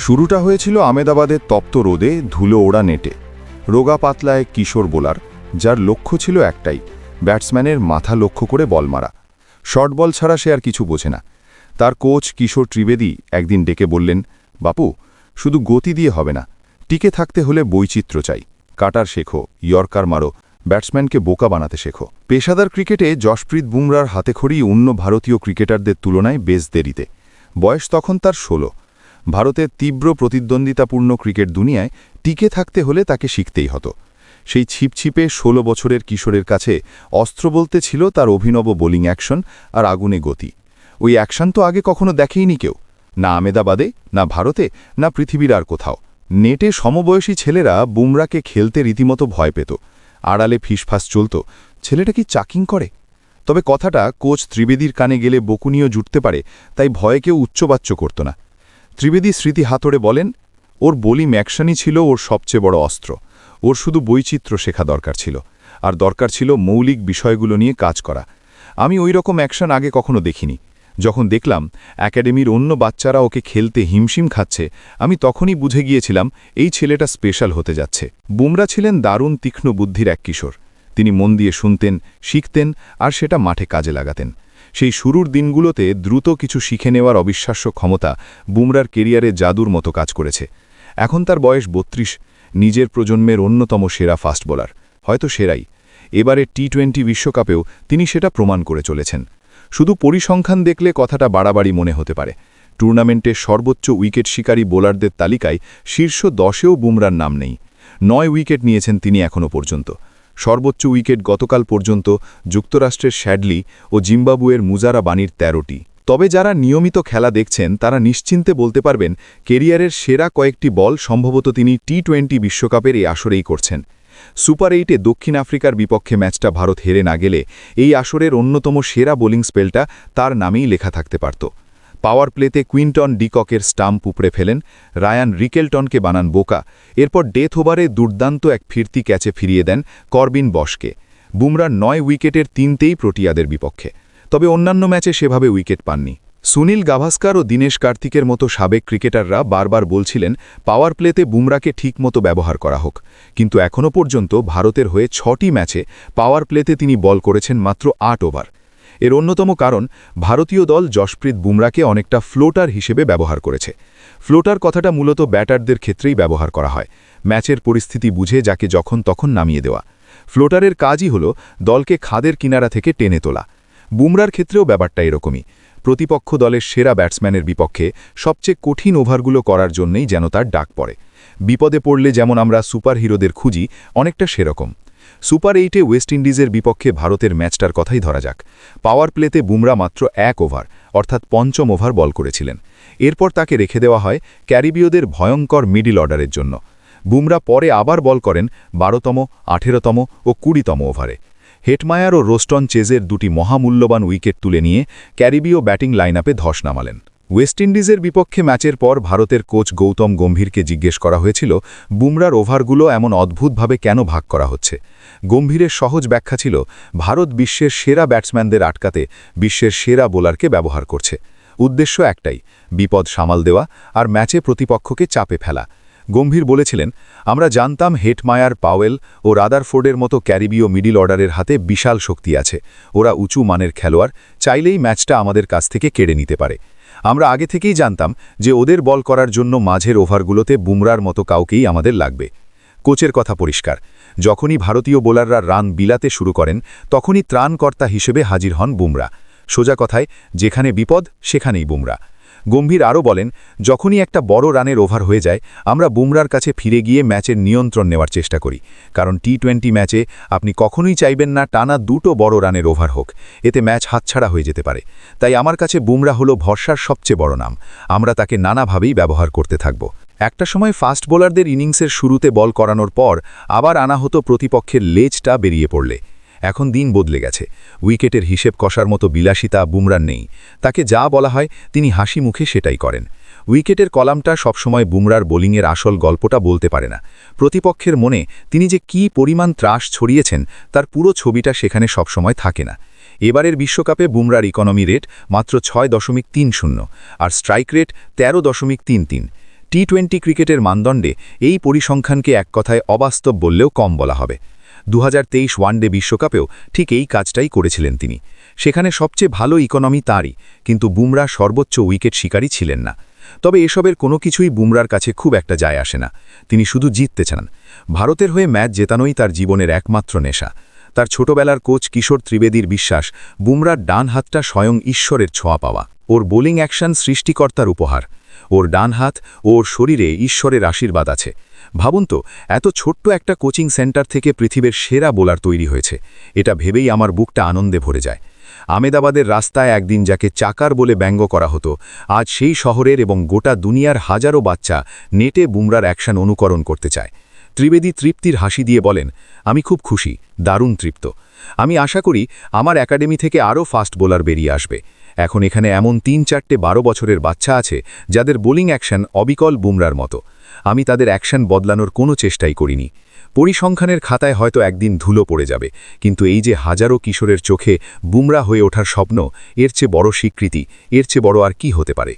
শুরুটা হয়েছিল আমেদাবাদের তপ্ত রোদে ধুলো ওড়া নেটে। রোগা পাতলা এক কিশোর বোলার, যার লক্ষ্য ছিল একটাই, ব্যাটসম্যানের মাথা লক্ষ্য করে বল মারা। শর্ট বল ছাড়া সে আর কিছু বোঝে না। তার কোচ কিশোর ত্রিবেদী একদিন ডেকে বললেন, বাপু, শুধু গতি দিয়ে হবে না, টিকে থাকতে হলে বৈচিত্র্য চাই। কাটার শেখো, ইয়র্কার মারো, ব্যাটসম্যানকে বোকা বানাতে শেখো। পেশাদার ক্রিকেটে যশপ্রীত বুমরার হাতেখড়ি অন্য ভারতীয় ক্রিকেটারদের তুলনায় বেশ দেরিতে। বয়স তখন তার 16। ভারতের তীব্র প্রতিদ্বন্দ্বিতাপূর্ণ ক্রিকেট দুনিয়ায় টিকে থাকতে হলে তাকে শিখতেই হতো। সেই ছিপছিপে 16 বছরের কিশোরের কাছে অস্ত্র বলতে ছিল তার অভিনব বোলিং অ্যাকশন আর আগুনে গতি। ওই অ্যাকশন তো আগে কখনো দেখেইনি কেউ, না আমেদাবাদে, না ভারতে, না পৃথিবীর আর কোথাও। নেটে সমবয়সী ছেলেরা বুমরাকে খেলতে রীতিমতো ভয় পেত। আড়ালে ফিসফাস চলত, ছেলেটা কি চাকিং করে? তবে কথাটা কোচ ত্রিবেদীর কানে গেলে বকুনিও জুটতে পারে, তাই ভয়ে কেউ উচ্চবাচ্য করত না। ত্রিবেদী স্মৃতি হাতড়ে বলেন, ওর বোলিং অ্যাকশনই ছিল ওর সবচেয়ে বড় অস্ত্র। ওর শুধু বৈচিত্র্য শেখা দরকার ছিল, আর দরকার ছিল মৌলিক বিষয়গুলো নিয়ে কাজ করা। আমি ওই রকম অ্যাকশন আগে কখনো দেখিনি। যখন দেখলাম একাডেমির অন্য বাচ্চারা ওকে খেলতে হিমশিম খাচ্ছে, আমি তখনই বুঝে গিয়েছিলাম এই ছেলেটা স্পেশাল হতে যাচ্ছে। বুমরা ছিলেন দারুণ তীক্ষ্ণ বুদ্ধির এক কিশোর। তিনি মন দিয়ে শুনতেন, শিখতেন, আর সেটা মাঠে কাজে লাগাতেন। সেই শুরুর দিনগুলোতে দ্রুত কিছু শিখে নেওয়ার অবিশ্বাস্য ক্ষমতা বুমরার কেরিয়ারে জাদুর মতো কাজ করেছে। এখন তার বয়স 32, নিজের প্রজন্মের অন্যতম সেরা ফাস্ট বোলার, হয়তো সেরাই। এবারে টি-20 বিশ্বকাপেও তিনি সেটা প্রমাণ করে চলেছেন। শুধু পরিসংখ্যান দেখলে কথাটা বাড়াবাড়ি মনে হতে পারে। টুর্নামেন্টের সর্বোচ্চ উইকেট শিকারী বোলারদের তালিকায় শীর্ষ 10এও বুমরার নাম নেই। 9 উইকেট নিয়েছেন তিনি এখনও পর্যন্ত। সর্বোচ্চ উইকেট গতকাল পর্যন্ত যুক্তরাষ্ট্রের শ্যাডলি ও জিম্বাবুয়ের মুজারা বানির 13টি। তবে যারা নিয়মিত খেলা দেখছেন তারা নিশ্চিন্তে বলতে পারবেন, কেরিয়ারের সেরা কয়েকটি বল সম্ভবত তিনি টি-20 বিশ্বকাপের এই আসরেই করছেন। সুপার 8-এ দক্ষিণ আফ্রিকার বিপক্ষে ম্যাচটা ভারত হেরে না গেলে এই আসরের অন্যতম সেরা বোলিং স্পেলটা তার নামেই লেখা থাকতে পারত। পাওয়ার প্লেতে কুইন্টন ডিককের স্টাম্প উপড়ে ফেলেন, রায়ান রিকেলটনকে বানান বোকা, এরপর ডেথ ওভারে দুর্দান্ত এক ফিরতি ক্যাচে ফিরিয়ে দেন করবিন বশকে। বুমরার 9 উইকেটের 3টেই প্রোটিয়াদের বিপক্ষে। তবে অন্যান্য ম্যাচে সেভাবে উইকেট পাননি। সুনীল গাভাস্কার ও দীনেশ কার্তিকের মতো সাবেক ক্রিকেটাররা বারবার বলছিলেন পাওয়ার প্লেতে বুমরাকে ঠিকমতো ব্যবহার করা হোক, কিন্তু এখনও পর্যন্ত ভারতের হয়ে 6টি ম্যাচে পাওয়ার প্লেতে তিনি বল করেছেন মাত্র 8 ওভার। এর অন্যতম কারণ, ভারতীয় দল যশপ্রীত বুমরাকে অনেকটা ফ্লোটার হিসেবে ব্যবহার করেছে। ফ্লোটার কথাটা মূলত ব্যাটারদের ক্ষেত্রেই ব্যবহার করা হয়, ম্যাচের পরিস্থিতি বুঝে যাকে যখন তখন নামিয়ে দেওয়া। ফ্লোটারের কাজই হল দলকে খাদের কিনারা থেকে টেনে তোলা। বুমরার ক্ষেত্রেও ব্যাপারটা এরকমই। প্রতিপক্ষ দলের সেরা ব্যাটসম্যানের বিপক্ষে সবচেয়ে কঠিন ওভারগুলো করার জন্যই যেন তার ডাক পড়ে। বিপদে পড়লে যেমন আমরা সুপার হিরোদের খুঁজি, অনেকটা সেরকম। সুপার 8-এ ওয়েস্ট ইন্ডিজের বিপক্ষে ভারতের ম্যাচটার কথাই ধরা যাক। পাওয়ার প্লেতে বুমরা মাত্র 1 ওভার, অর্থাৎ 5ম ওভার বল করেছিলেন। এরপর তাকে রেখে দেওয়া হয় ক্যারিবীয়দের ভয়ঙ্কর মিডল অর্ডারের জন্য। বুমরা পরে আবার বল করেন 12তম, 18তম ও 20তম ওভারে। হেটমায়ার ও রোস্টন চেজের 2টি মহামূল্যবান উইকেট তুলে নিয়ে ক্যারিবীয় ব্যাটিং লাইনআপে ধস নামালেন। ওয়েস্ট ইন্ডিজের বিপক্ষে ম্যাচের পর ভারতের কোচ গৌতম গম্ভীরকে জিজ্ঞেস করা হয়েছিল বুমরার ওভারগুলো এমন অদ্ভুতভাবে কেন ভাগ করা হচ্ছে। গম্ভীরের সহজ ব্যাখ্যা ছিল, ভারত বিশ্বের সেরা ব্যাটসম্যানদের আটকাতে বিশ্বের সেরা বোলারকে ব্যবহার করছে। উদ্দেশ্য একটাই, বিপদ সামাল দেওয়া আর ম্যাচে প্রতিপক্ষকে চাপে ফেলা। গম্ভীর বলেছিলেন, আমরা জানতাম হেটমায়ার, পাওয়েল ও রাদারফোর্ডের মতো ক্যারিবীয় মিডল অর্ডারের হাতে বিশাল শক্তি আছে। ওরা উঁচু মানের খেলোয়াড়, চাইলেই ম্যাচটা আমাদের কাছ থেকে কেড়ে নিতে পারে। আমরা আগে থেকেই জানতাম যে ওদের বল করার জন্য মাঝের ওভারগুলোতে বুমরার মতো কাউকেই আমাদের লাগবে। কোচের কথা পরিষ্কার, যখনই ভারতীয় বোলাররা রান বিলাতে শুরু করেন তখনই ত্রাণকর্তা হিসেবে হাজির হন বুমরা। সোজা কথায়, যেখানে বিপদ সেখানেই বুমরা। গম্ভীর আরও বলেন, যখনই একটা বড় রানের ওভার হয়ে যায় আমরা বুমরার কাছে ফিরে গিয়ে ম্যাচের নিয়ন্ত্রণ নেওয়ার চেষ্টা করি, কারণ টি-20 ম্যাচে আপনি কখনোই চাইবেন না টানা 2টো বড় রানের ওভার হোক, এতে ম্যাচ হাতছাড়া হয়ে যেতে পারে। তাই আমার কাছে বুমরা হলো ভরসার সবচেয়ে বড় নাম। আমরা তাকে নানাভাবেই ব্যবহার করতে থাকব। একটা সময় ফাস্ট বোলারদের ইনিংসের শুরুতে বল করানোর পর আবার আনা হতো প্রতিপক্ষের লেজটা বেরিয়ে পড়লে। এখন দিন বদলে গেছে। উইকেটের হিসেব কষার মতো বিলাসিতা বুমরার নেই। তাকে যা বলা হয় তিনি হাসি মুখে সেটাই করেন। উইকেটের কলামটা সবসময় বুমরার বোলিংয়ের আসল গল্পটা বলতে পারে না। প্রতিপক্ষের মনে তিনি যে কী পরিমাণ ত্রাস ছড়িয়েছেন তার পুরো ছবিটা সেখানে সবসময় থাকে না। এবারের বিশ্বকাপে বুমরার ইকোনমি রেট মাত্র 6.30 আর স্ট্রাইক রেট 13.33। টি-20 ক্রিকেটের মানদণ্ডে এই পরিসংখ্যানকে এক কথায় অবাস্তব বললেও কম বলা হবে। 2023 ওয়ানডে বিশ্বকাপেও ঠিক এই কাজটাই করেছিলেন তিনি। সেখানে সবচেয়ে ভালো ইকোনমি তাঁরই, কিন্তু বুমরা সর্বোচ্চ উইকেট শিকারী ছিলেন না। তবে এসবের কোনো কিছুই বুমরার কাছে খুব একটা যায় আসে না। তিনি শুধু জিততে চান। ভারতের হয়ে ম্যাচ জেতানোই তার জীবনের একমাত্র নেশা। তার ছোটবেলার কোচ কিশোর ত্রিবেদীর বিশ্বাস, বুমরার ডান হাতটা স্বয়ং ঈশ্বরের ছোঁয়া পাওয়া। ওর বোলিং অ্যাকশন সৃষ্টিকর্তার উপহার। ওর ডান হাত ও ওর শরীরে ঈশ্বরের আশীর্বাদ আছে। ভাবুন তো, এত ছোট্ট একটা কোচিং সেন্টার থেকে পৃথিবীর সেরা বোলার তৈরি হয়েছে। এটা ভেবেই আমার বুকটা আনন্দে ভরে যায়। আমেদাবাদের রাস্তায় একদিন যাকে চাকার বলে ব্যঙ্গ করা হতো, আজ সেই শহরের এবং গোটা দুনিয়ার হাজারো বাচ্চা নেটে বুমরার অ্যাকশন অনুকরণ করতে চায়। ত্রিবেদী তৃপ্তির হাসি দিয়ে বলেন, আমি খুব খুশি, দারুণ তৃপ্ত। আমি আশা করি আমার একাডেমি থেকে আরও ফাস্ট বোলার বেরিয়ে আসবে। এখন এখানে এমন 3-4টে 12 বছরের বাচ্চা আছে যাদের বোলিং অ্যাকশন অবিকল বুমরার মতো। আমি তাদের অ্যাকশন বদলানোর কোনো চেষ্টাই করিনি। পরিসংখ্যানের খাতায় হয়তো একদিন ধুলো পড়ে যাবে, কিন্তু এই যে হাজারো কিশোরের চোখে বুমরা হয়ে ওঠার স্বপ্ন, এর চেয়ে বড় স্বীকৃতি, এর চেয়ে বড় আর কি হতে পারে।